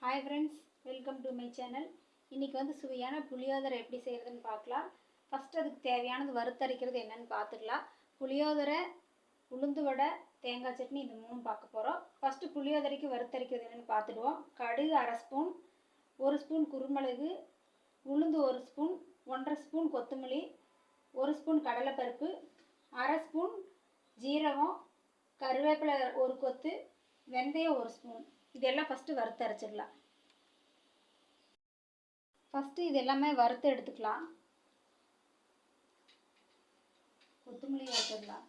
Hi friends, welcome to my channel. இன்றைக்கி சுவையான புளியோதரை எப்படி செய்கிறதுன்னு பார்க்கலாம். ஃபஸ்ட்டு அதுக்கு தேவையானது வறுத்தரைக்கிறது என்னென்னு பார்த்துக்கலாம். புளியோதரை, உளுந்து வடை, தேங்காய் சட்னி இந்த 3 பார்க்க போகிறோம். ஃபஸ்ட்டு புளியோதரைக்கு வறுத்தரைக்கிறது என்னென்னு பார்த்துடுவோம். கடுகு 1/2 ஸ்பூன், 1 ஸ்பூன் குருமிளகு, உளுந்து 1 ஸ்பூன், 1/2 ஸ்பூன் கொத்தமல்லி, 1 ஸ்பூன் கடலைப்பருப்பு, 1/2 ஸ்பூன் ஜீரகம், கருவேப்பிலை 1 கொத்து, வெந்தயம் 1 ஸ்பூன். இதெல்லாம் ஃபஸ்ட்டு வறுத்து அரைச்சிடலாம். ஃபஸ்ட்டு இது எல்லாமே வறுத்து எடுத்துக்கலாம். கொத்தமல்லி வறுத்துடலாம்.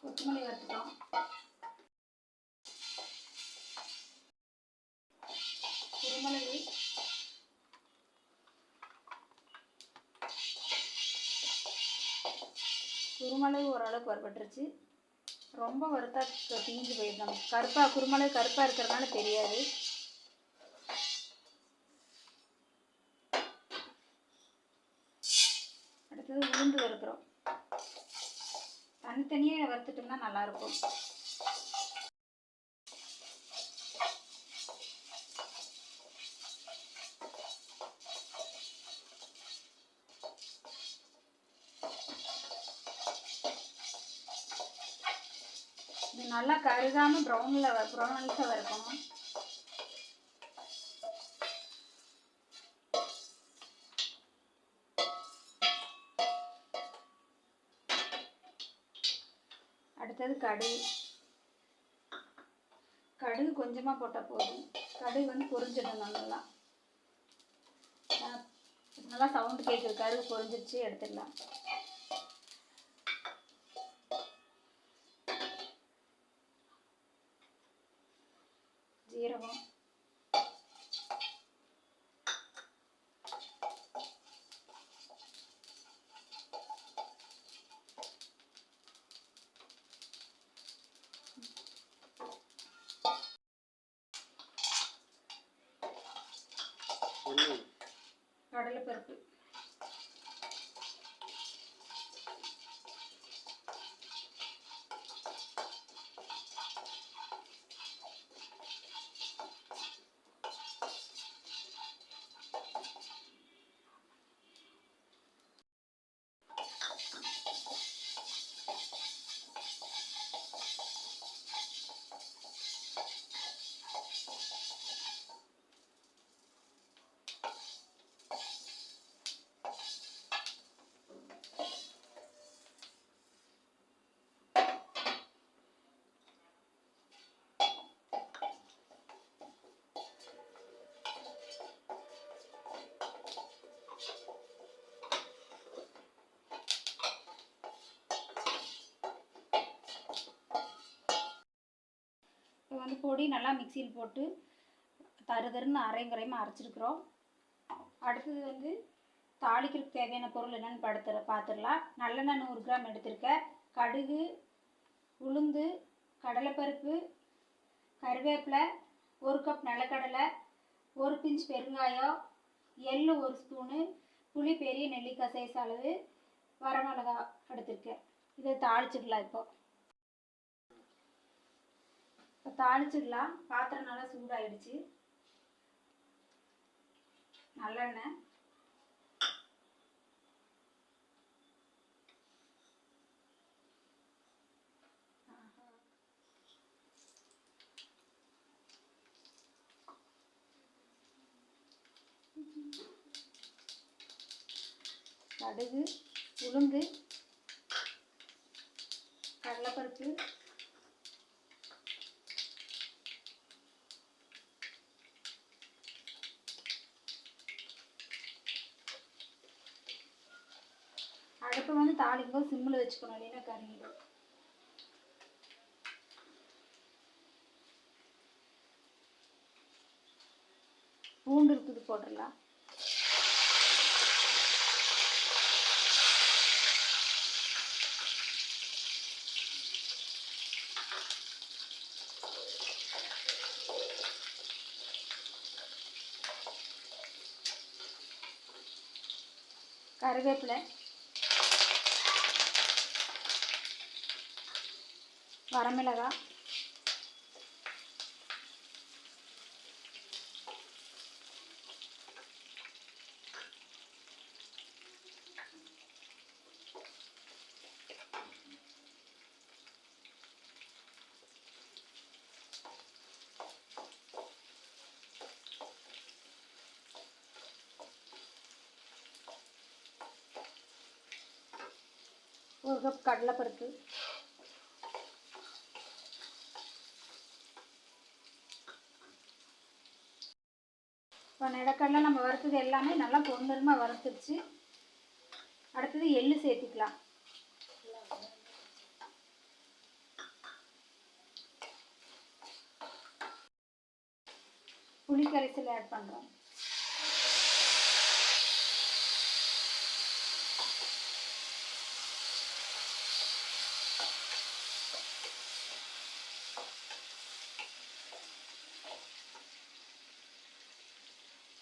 கொத்தமல்லி வறுத்துக்கலாம். குருமிளகு, குருமிளகு ஓரளவுக்கு வறுபட்டுருச்சு. ரொம்ப வறுத்தா தீஞ்சு போயிடும். குருமிளகு கருப்பாக இருக்கிறதுனால தெரியாது. அடுத்தது உளுந்து வறுக்கிறோம். தனித்தனியாக வறுத்துட்டோம்னா நல்லாயிருக்கும். இது நல்லா கருகாமல் ப்ரௌனிஷாக வறுக்கணும். அடுத்தது கடுகு கொஞ்சமாக போட்டால் போதும். கடுகு பொரிஞ்சிடணும். நல்லா சவுண்டு கேட்குது. கடுகு பொரிஞ்சிருச்சு, எடுத்துடலாம். ஜீரகம், கடலைப்பருப்பு, பொடி நல்லா மிக்சியில் போட்டு தருன்னு அரைங்குறையமாக அரைச்சிருக்கிறோம். அடுத்தது தாளிக்கிறதுக்கு தேவையான பொருள் என்னென்னு பார்த்துடலாம். நல்லெண்ணெய் 100 கிராம் எடுத்திருக்கேன். கடுகு, உளுந்து, கடலைப்பருப்பு, கருவேப்பிலை, 1 கப் நிலக்கடலை, 1 பிஞ்ச் பெருங்காயம், எள்ளு 1 ஸ்பூனு, புளி பெரிய நெல்லிக்காய் சைஸ் அளவு, வரமிளகா எடுத்திருக்கேன். இதை தாளிச்சிடலாம். இப்போ தாளிச்சிடலாம். பாத்திரம் நல்லா சூடாயிடுச்சு. நல்லெண்ணெய், கடுகு, உளுந்து, கடலைப்பருப்பு, அடுப்பு தாளிக்கும் போது சிம்மில் வச்சுக்கணும், இல்லைன்னா கறியிடும். பூண்டு இருக்குது, போட்டுடலாம். கருவேப்பிலை, வரமிளகாய், ஒரு கப் கடலைப்பருப்பு, இப்போ நிலக்கடலை நம்ம வறுத்தது எல்லாமே நல்லா பொன்னிறமாக வறுத்துருச்சு. அடுத்தது எள்ளு சேர்த்துக்கலாம். புளி கரைசல் ஆட் பண்ணுறோம்.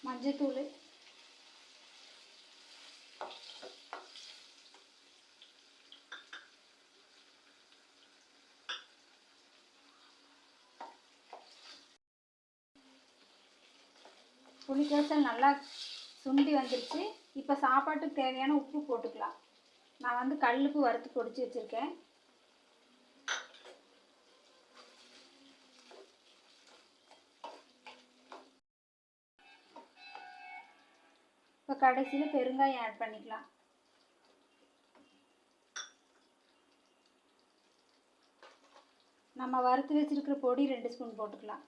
மஞ்சத்தூள், புளி கரைசல் நல்லா சுண்டி வந்துருச்சு. இப்போ சாப்பாட்டுக்கு தேவையான உப்பு போட்டுக்கலாம். நான் வந்து கல்லுப்பு வறுத்து பொடிச்சு வச்சுருக்கேன். இப்போ கடைசியில் பெருங்காயம் ஆட் பண்ணிக்கலாம். நம்ம வறுத்து வச்சுருக்கிற பொடி 2 ஸ்பூன் போட்டுக்கலாம்.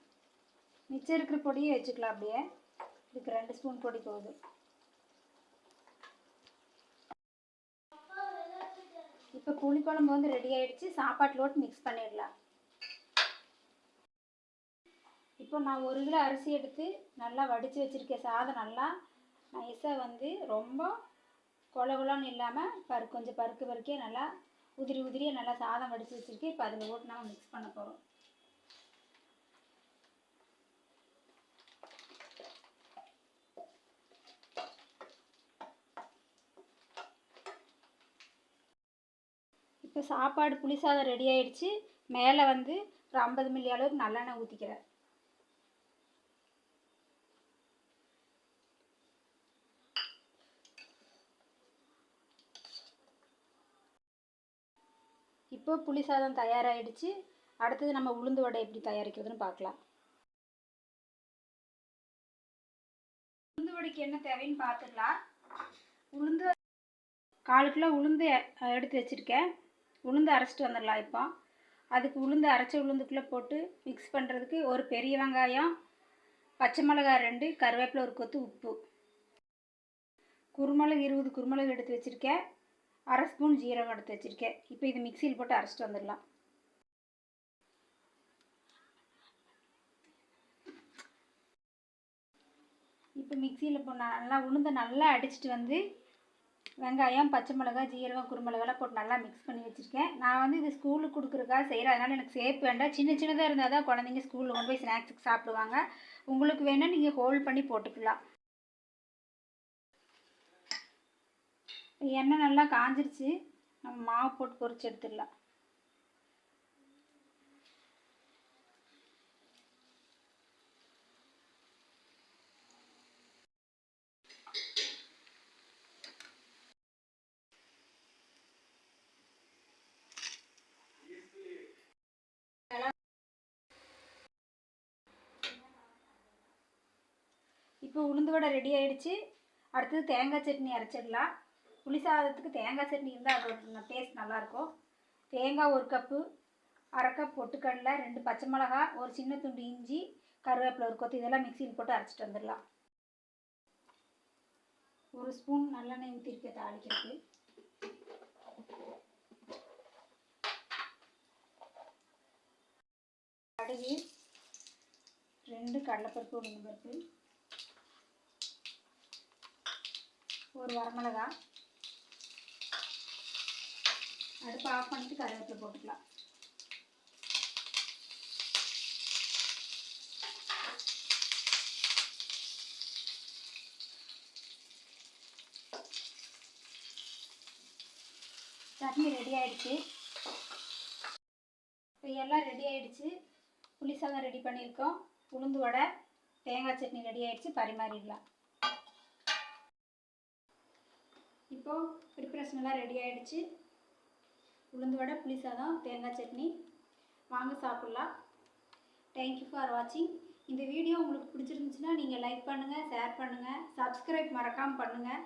மிச்சம் இருக்கிற பொடியை வச்சுக்கலாம். அப்படியே இதுக்கு 2 ஸ்பூன் பொடி போகுது. இப்போ புளிக்குழம்பு வந்து ரெடி ஆகிடுச்சு. சாப்பாட்டில் போட்டு மிக்ஸ் பண்ணிடலாம். இப்போ நான் 1 கிலோ அரிசி எடுத்து நல்லா வடித்து வச்சுருக்கேன். சாதம் நல்லா நைஸாக வந்து ரொம்ப கொலன்னு இல்லாமல் கொஞ்சம் பருக்கையாக நல்லா உதிரியாக நல்லா சாதம் வடித்து வச்சுருக்கேன். இப்போ அதில் போட்டு நம்ம மிக்ஸ் பண்ண போகிறோம். இப்போ சாப்பாடு புளி சாதம் ரெடி ஆகிடுச்சு. மேலே வந்து ஒரு 50 மில்லி அளவுக்கு நல்லெண்ணெய் ஊற்றிக்கிறேன். இப்போ புளி சாதம் தயாராகிடுச்சு. அடுத்தது நம்ம உளுந்து வடை எப்படி தயாரிக்கிறதுன்னு பார்க்கலாம். உளுந்து வடைக்கு என்ன தேவைன்னு பார்த்துக்கலாம். உளுந்து 1/4 கிலோ உளுந்து எடுத்து வச்சுருக்கேன். உளுந்து அரைச்சிட்டு வந்துடலாம். இப்போ அதுக்கு உளுந்து அரைச்ச உளுந்துக்குள்ளே போட்டு மிக்ஸ் பண்ணுறதுக்கு ஒரு பெரிய வெங்காயம், பச்சை மிளகாய் 2, கருவேப்பிலை ஒரு கொத்து, உப்பு, குருமிளகு 20 குருமிளகு எடுத்து வச்சுருக்கேன். 1/2 ஸ்பூன் ஜீரகம் எடுத்து வச்சுருக்கேன். இப்போ இது மிக்சியில் போட்டு அரைச்சிட்டு வந்துடலாம். இப்போ மிக்சியில் நல்லா உளுந்தை நல்லா அடிச்சுட்டு வந்து வெங்காயம், பச்சை மிளகாய், ஜீரகம், குருமிளகெல்லாம் போட்டு நல்லா மிக்ஸ் பண்ணி வச்சுருக்கேன். நான் வந்து இது ஸ்கூலுக்கு கொடுக்குறதுக்காக செய்கிறேன். அதனால் எனக்கு சேப்பு வேண்டாம். சின்னதாக இருந்தால் தான் குழந்தைங்க ஸ்கூலில் கொண்டு போய் ஸ்நாக்ஸுக்கு சாப்பிடுவாங்க. உங்களுக்கு வேணால் நீங்கள் ஹோல்ட் பண்ணி போட்டுக்கலாம். எண்ணெய் நல்லா காஞ்சிருச்சு. நம்ம மாவு போட்டு பொரிச்சு எடுத்துடலாம். இப்போ உளுந்து வடை ரெடி ஆகிடுச்சு. அடுத்தது தேங்காய் சட்னி அரைச்சிடலாம். புளி சாதத்துக்கு தேங்காய் சட்னி இருந்தால் அதோட டேஸ்ட் நல்லாயிருக்கும். தேங்காய் 1 கப்பு, 1/2 கப் பொட்டுக்கடலை, 2 பச்சை மிளகாய், ஒரு சின்ன துண்டு இஞ்சி, கருவேப்பிலை ஒரு கொத்து, இதெல்லாம் மிக்சியில் போட்டு அரைச்சிட்டு வந்துடலாம். 1 ஸ்பூன் நல்லெண்ணெய் ஊற்றிருக்கேன் தாளிக்கிறதுக்கு. கடுகு, 2 கடலைப்பருப்பு, உளுந்து பருப்பு, ஒரு வரமிளகாய், அடுப்பு ஆஃப் பண்ணிட்டு கருவேப்பிலை போட்டுக்கலாம். சட்னி ரெடி ஆகிடுச்சு. இப்போ எல்லாம் ரெடி ஆகிடுச்சு. புளி சாதம் ரெடி பண்ணியிருக்கோம். உளுந்து வடை, தேங்காய் சட்னி ரெடி ஆகிடுச்சு. பரிமாறிடலாம். இப்போது ப்ரிப்ரேஷன் எல்லாம் ரெடி ஆகிடுச்சு. உளுந்து வடை, புளி சாதம், தேங்காய் சட்னி. வாங்க சாப்பிட்லாம். தேங்க்யூ ஃபார் வாட்சிங். இந்த வீடியோ உங்களுக்கு பிடிச்சிருந்துச்சுன்னா நீங்கள் லைக் பண்ணுங்கள், ஷேர் பண்ணுங்கள், சப்ஸ்கிரைப் மறக்காமல் பண்ணுங்கள்.